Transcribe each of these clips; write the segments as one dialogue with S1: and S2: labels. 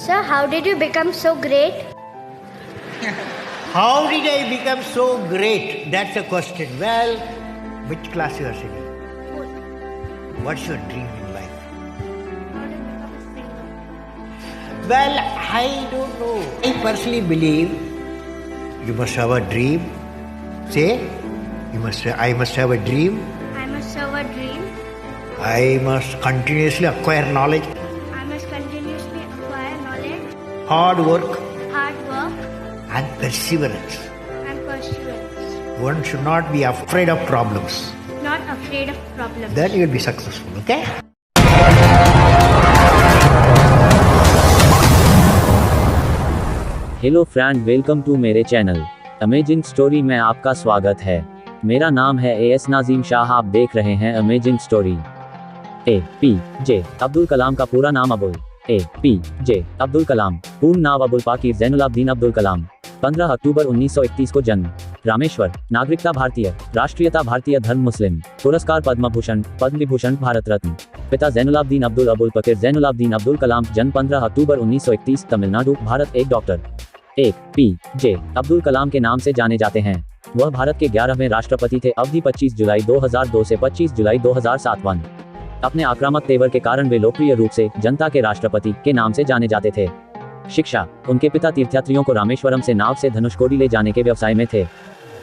S1: Sir, how did you become so great?
S2: How did I become so great? That's a question. Well, which class you are sitting? What's your dream in life? Well, I don't know. I personally believe you must have a dream. Say, I must have a dream.
S1: I must have a dream.
S2: I must continuously acquire knowledge.
S1: I must continuously acquire knowledge,
S2: Hard work
S1: hard work,
S2: and perseverance.
S1: and perseverance.
S2: One should not be afraid of problems.
S1: Not afraid of problems.
S2: Then you will be successful, okay?
S3: Hello friend, welcome to मेरे channel amazing story में आपका स्वागत है। मेरा नाम है as Nazim Shah. आप देख रहे हैं amazing story. APJ Abdul Kalam का पूरा नाम APJ अब्दुल कलाम, पूर्ण नाम अबुल पाकीर ज़ैनुलाब्दीन अब्दुल कलाम। 15 अक्टूबर 1931 को जन्म, रामेश्वर, नागरिकता भारतीय, राष्ट्रीयता भारतीय, धर्म मुस्लिम, पुरस्कार पद्म भूषण, पद्म विभूषण, भारत रत्न। पिता ज़ैनुलाब्दीन अब्दुल पकीर ज़ैनुलाब्दीन अब्दुल कलाम, जन्म 15 अक्टूबर 1931, तमिलनाडु, भारत। एक डॉक्टर। APJ अब्दुल कलाम के नाम से जाने जाते हैं। वह भारत के 11वें राष्ट्रपति थे। अवधि 25 जुलाई 2002 से 25 जुलाई 2007। अपने आक्रामक तेवर के कारण वे लोकप्रिय रूप से जनता के राष्ट्रपति के नाम से जाने जाते थे। शिक्षा, उनके पिता तीर्थयात्रियों को रामेश्वरम से नाव से धनुषकोडी ले जाने के व्यवसाय में थे।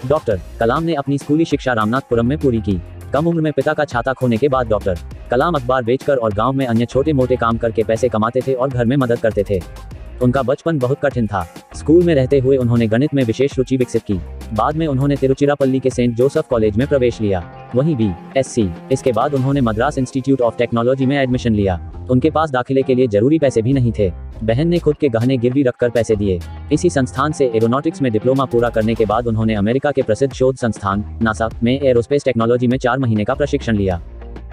S3: डॉक्टर कलाम ने अपनी स्कूली शिक्षा रामनाथपुरम में पूरी की। कम उम्र में पिता का छाता खोने के बाद डॉक्टर कलाम अखबार बेचकर और गांव में अन्य छोटे मोटे काम करके पैसे कमाते थे और घर में मदद करते थे। उनका बचपन बहुत कठिन था। स्कूल में रहते हुए उन्होंने गणित में विशेष रुचि विकसित की। बाद में उन्होंने तिरुचिरापल्ली के सेंट जोसेफ कॉलेज में प्रवेश लिया, वहीं BSc। इसके बाद उन्होंने मद्रास इंस्टीट्यूट ऑफ टेक्नोलॉजी में एडमिशन लिया। उनके पास दाखिले के लिए जरूरी पैसे भी नहीं थे। बहन ने खुद के गहने गिरवी रखकर पैसे दिए। इसी संस्थान से एरोनॉटिक्स में डिप्लोमा पूरा करने के बाद उन्होंने अमेरिका के प्रसिद्ध शोध संस्थान नासा में एरोस्पेस टेक्नोलॉजी में 4 महीने का प्रशिक्षण लिया।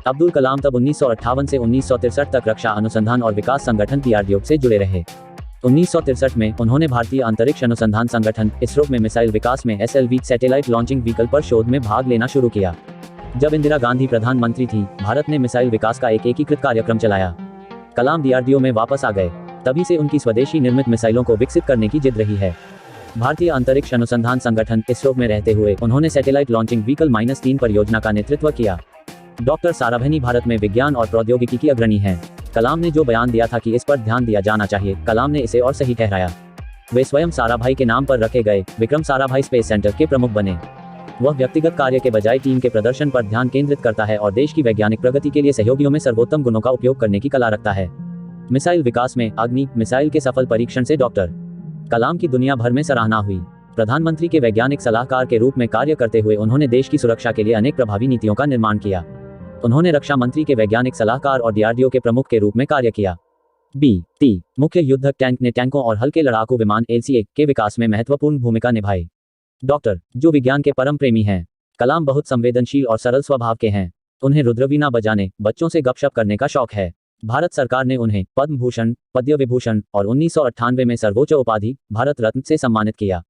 S3: अब्दुल कलाम तब 1958 से 1963 तक रक्षा अनुसंधान और विकास संगठन DRDO से जुड़े रहे। 1963 में उन्होंने भारतीय अंतरिक्ष अनुसंधान संगठन इसरो में मिसाइल विकास में SLV सैटेलाइट लॉन्चिंग व्हीकल पर शोध में भाग लेना शुरू किया। जब इंदिरा गांधी प्रधानमंत्री थी, भारत ने मिसाइल विकास का एक एकीकृत कार्यक्रम चलाया। कलाम DRDO में वापस आ गए। तभी से उनकी स्वदेशी निर्मित मिसाइलों को विकसित करने की जिद रही है। भारतीय अंतरिक्ष अनुसंधान संगठन इसरो में रहते हुए उन्होंने सैटेलाइट लॉन्चिंग व्हीकल -3 परियोजना का नेतृत्व किया। डॉक्टर साराभाई भारत में विज्ञान और प्रौद्योगिकी की अग्रणी हैं। कलाम ने जो बयान दिया था कि इस पर ध्यान दिया जाना चाहिए, कलाम ने इसे और सही ठहराया। वे स्वयं साराभाई के नाम पर रखे गए विक्रम साराभाई स्पेस सेंटर के प्रमुख बने। वह व्यक्तिगत कार्य के बजाय टीम के प्रदर्शन पर ध्यान केंद्रित करता है और देश की वैज्ञानिक प्रगति के लिए सहयोगियों में सर्वोत्तम गुणों का उपयोग करने की कला रखता है। मिसाइल विकास में अग्नि मिसाइल के सफल परीक्षण से डॉक्टर कलाम की दुनिया भर में सराहना हुई। प्रधानमंत्री के वैज्ञानिक सलाहकार के रूप में कार्य करते हुए उन्होंने देश की सुरक्षा के लिए अनेक प्रभावी नीतियों का निर्माण किया। उन्होंने रक्षा मंत्री के वैज्ञानिक सलाहकार और DRDO के प्रमुख के रूप में कार्य किया। BT मुख्य युद्धक टैंक ने टैंकों और हल्के लड़ाकू विमान LCA के विकास में महत्वपूर्ण भूमिका निभाई। डॉक्टर जो विज्ञान के परम प्रेमी हैं। कलाम बहुत संवेदनशील और सरल स्वभाव के हैं। उन्हें रुद्रवीणा बजाने, बच्चों से गपशप करने का शौक है। भारत सरकार ने उन्हें पद्म भूषण, पद्म विभूषण और 1998 में सर्वोच्च उपाधि भारत रत्न से सम्मानित किया।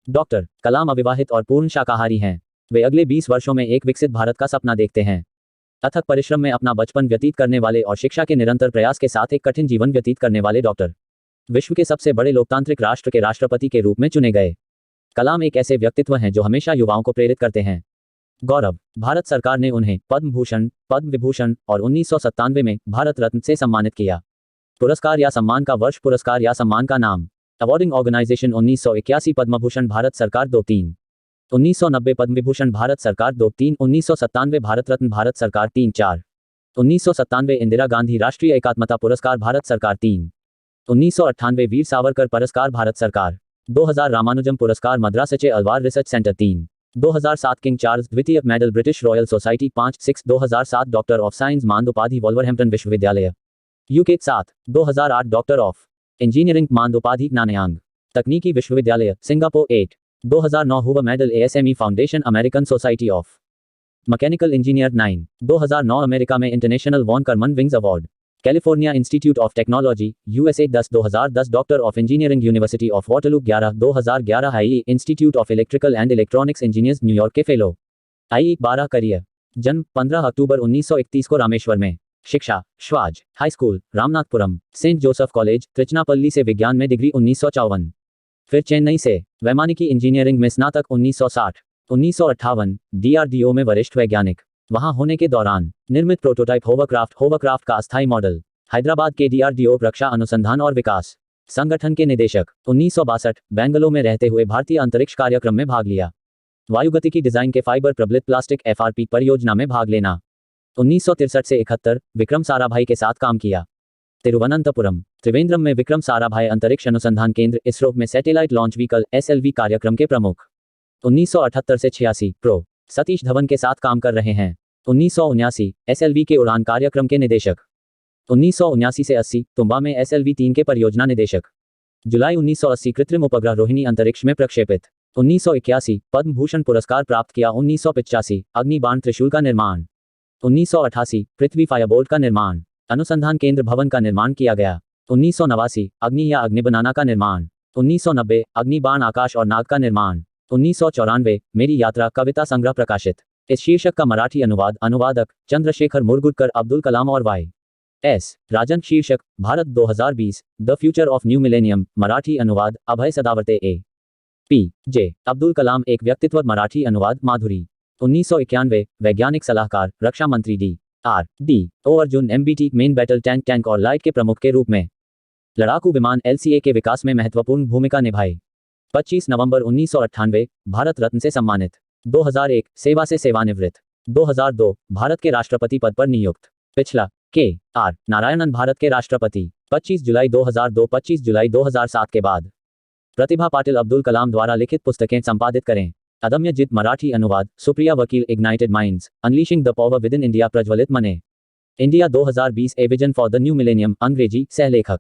S3: डॉक्टर कलाम अविवाहित और पूर्ण शाकाहारी हैं। वे अगले 20 वर्षों में एक विकसित भारत का सपना देखते हैं। अथक परिश्रम में अपना बचपन व्यतीत करने वाले और शिक्षा के निरंतर प्रयास के साथ एक कठिन जीवन व्यतीत करने वाले डॉक्टर विश्व के सबसे बड़े लोकतांत्रिक राष्ट्र के राष्ट्रपति के रूप में चुने गए। कलाम एक ऐसे व्यक्तित्व हैं जो हमेशा युवाओं को प्रेरित करते हैं। गौरव, भारत सरकार ने उन्हें पद्म भूषण, पद्म विभूषण और 1997 में भारत रत्न से सम्मानित किया। पुरस्कार या सम्मान का वर्ष, पुरस्कार या सम्मान का नाम। अवार्डिंग ऑर्गेनाइजेशन 1981 पद्म भूषण भारत सरकार 2-3, 1990 पद्म विभूषण भारत सरकार 2-3, 1997 भारत रत्न भारत सरकार 3-4, 1997 इंदिरा गांधी राष्ट्रीय एकात्मता पुरस्कार भारत सरकार 3, 1998 वीर सावरकर पुरस्कार भारत सरकार, 2000 रामानुजम पुरस्कार Madras Alwar research centre 3, 2007 King Charles द्वितीय medal British Royal Society 5-6, 2007 doctor of science मानद उपाधि वॉल्वरहैम्पटन विश्वविद्यालय UK 7, 2008 डॉक्टर ऑफ इंजीनियरिंग मानद उपाधि नानयांग तकनीकी विश्वविद्यालय सिंगापुर 8, 2009 हुआ medal ASME foundation American Society of Mechanical engineer 9, 2009 America में international von Karman wings award, California Institute of Technology USA 10, 2010 doctor of engineering university of Waterloo 11, 2011 IE institute of electrical and electronics engineers New York के fellow. IE 12 career. जन्म 15 अक्टूबर 1931 को रामेश्वर में। शिक्षा श्वाज high school Ramanathapuram, saint Joseph college Trichinopoly से विज्ञान में डिग्री 1954। फिर चेन्नई से वैमानिकी इंजीनियरिंग में स्नातक 1960। 1958 डीआरडीओ में वरिष्ठ वैज्ञानिक, वहां होने के दौरान निर्मित प्रोटोटाइप होवरक्राफ्ट का अस्थायी मॉडल। हैदराबाद के डीआरडीओ रक्षा अनुसंधान और विकास संगठन के निदेशक। 1962 बेंगलुरु में रहते हुए भारतीय अंतरिक्ष कार्यक्रम में भाग लिया। वायुगतिकी डिजाइन के फाइबर प्रबलित प्लास्टिक एफआरपी परियोजना में भाग लेना। 1963 से 71 विक्रम साराभाई के साथ काम किया। तिरुवनंतपुरम त्रिवेंद्रम में विक्रम साराभाई अंतरिक्ष अनुसंधान केंद्र इसरो में सैटेलाइट लॉन्च व्हीकल एसएलवी कार्यक्रम के प्रमुख। 1978 से 86 प्रो सतीश धवन के साथ काम कर रहे हैं। 1979 एसएलवी के उड़ान कार्यक्रम के निदेशक। 1979 से 80 तुम्बा में एसएलवी 3 के परियोजना निदेशक। जुलाई 1980 कृत्रिम उपग्रह रोहिणी अंतरिक्ष में प्रक्षेपित। 1981 पद्म भूषण पुरस्कार प्राप्त किया। 1985 अग्निबाण त्रिशूल का निर्माण। 1988 पृथ्वी फायरबोल्ट का निर्माण, अनुसंधान केंद्र भवन का निर्माण किया गया। 1989 अग्नि या अग्नि बनाना का निर्माण। 1990 अग्निबाण आकाश और नाग का निर्माण। 1994 मेरी यात्रा कविता संग्रह प्रकाशित। इस शीर्षक का मराठी अनुवादक चंद्रशेखर मुरगुडकर, अब्दुल कलाम और वाई एस राजन। शीर्षक Bharat 2020 the future of new millennium. Marathi अनुवाद अभय सदावर्ते। पी जे अब्दुल कलाम एक व्यक्तित्व। मराठी अनुवाद माधुरी। 1991 वैज्ञानिक सलाहकार, रक्षा मंत्री DRDO Arjun MBT main battle tank और लाइट के प्रमुख के रूप में लड़ाकू विमान एलसीए के विकास में महत्वपूर्ण भूमिका निभाई। 25 नवंबर 1998 भारत रत्न से सम्मानित। 2001 सेवा से सेवानिवृत्त। 2002 भारत के राष्ट्रपति पद पर नियुक्त। पिछला के.आर. नारायणन भारत के राष्ट्रपति। 25 जुलाई 2002 25 जुलाई 2007 के बाद प्रतिभा पाटिल। अब्दुल कलाम द्वारा लिखित पुस्तकें संपादित करें। अदम्य जित। मराठी अनुवाद सुप्रिया वकील। Ignited minds unleashing the power with in India. प्रज्वलित मने। India 2020 a vision for the new millennium. अंग्रेजी सहलेखक।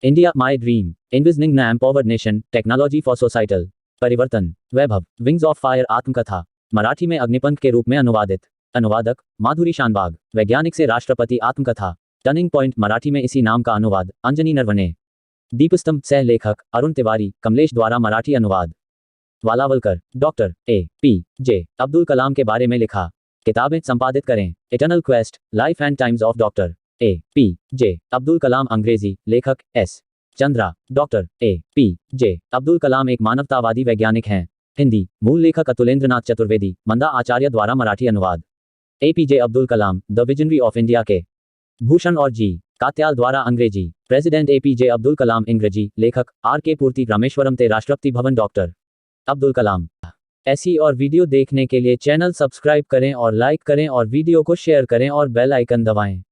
S3: इंडिया माई ड्रीम इन्विजनिंग न empowered nation technology for societal परिवर्तन। वैभव विंग्स ऑफ फायर आत्मकथा मराठी में अग्निपंख के रूप में अनुवादित। अनुवादक माधुरी शानबाग। वैज्ञानिक से राष्ट्रपति आत्मकथा। टर्निंग पॉइंट मराठी में इसी नाम का अनुवाद अंजनी नरवणे। दीपस्तंभ सह लेखक अरुण तिवारी कमलेश द्वारा मराठी अनुवाद। Walawalkar doctor A P. J. Abdul Kalam के बारे में लिखा। किताबें संपादित करें। Eternal quest life and times of doctor A P. J. Abdul Kalam. अंग्रेजी लेखक S. Chandra. Doctor A P. J. Abdul Kalam एक मानवतावादी वैज्ञानिक हैं। हिंदी मूल लेखक अतुलेंद्रनाथ चतुर्वेदी। मंदा आचार्य द्वारा मराठी अनुवाद। A P J. Abdul Kalam the visionary of India के। भूषण और जी. कात्याल द्वारा अंग्रेजी। President A P J. अब्दुल कलाम। अंग्रेजी लेखक आर.के. पूर्ति। रामेश्वरम ते राष्ट्रपति भवन। डॉक्टर अब्दुल कलाम। ऐसी और वीडियो देखने के लिए चैनल सब्सक्राइब करें और लाइक करें और वीडियो को शेयर करें और बेल आइकन दबाएं।